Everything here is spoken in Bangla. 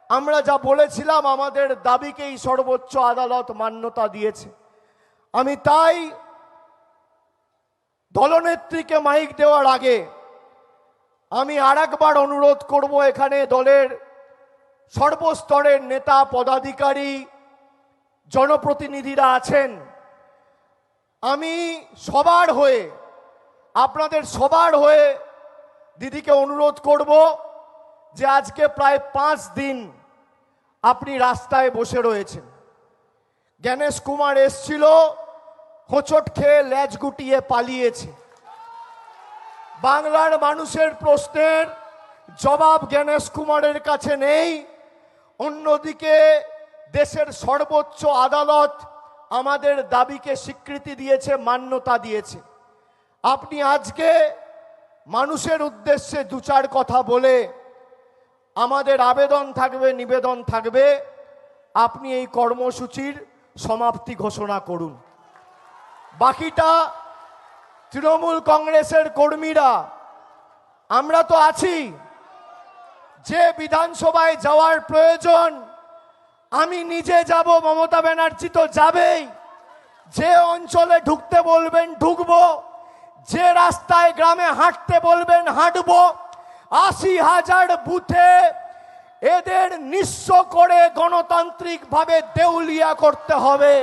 আমরা যা বলেছিলাম আমাদের দাবিকেই সর্বোচ্চ আদালত মান্যতা দিয়েছে। আমি তাই দলনেত্রীকে মাইক দেওয়ার আগে আমি আরেকবার অনুরোধ করব, এখানে দলের সর্বস্তরের নেতা পদাধিকারী জনপ্রতিনিধিরা আছেন, আমি সবার হয়ে, আপনাদের সবার হয়ে দিদিকে অনুরোধ করব যে আজকে প্রায় 5 দিন আপনি রাস্তায় বসে রয়েছেন। জ্ঞানেশ কুমার এসছিল, হোঁচট খেয়ে লেজ গুটিয়ে পালিয়েছে। বাংলার মানুষের প্রশ্নের জবাব জ্ঞানেশ কুমারের কাছে নেই। অন্যদিকে দেশের সর্বোচ্চ আদালত আমাদের দাবিকে স্বীকৃতি দিয়েছে, মান্যতা দিয়েছে। আপনি আজকে মানুষের উদ্দেশ্যে 2-4 কথা বলে, আমাদের আবেদন থাকবে, নিবেদন থাকবে, আপনি এই কর্মসূচির সমাপ্তি ঘোষণা করুন। বাকিটা তৃণমূল কংগ্রেসের কর্মীরা আমরা তো আছি। যে বিধানসভায় যাওয়ার প্রয়োজন আমি নিজে যাব, মমতা ব্যানার্জি তো যাবেই। যে অঞ্চলে ঢুকতে বলবেন ঢুকবো, যে রাস্তায় গ্রামে হাঁটতে বলবেন হাঁটবো। 80,000 বুথে এদের নিঃস্ব করে গণতান্ত্রিকভাবে দেউলিয়া করতে হবে।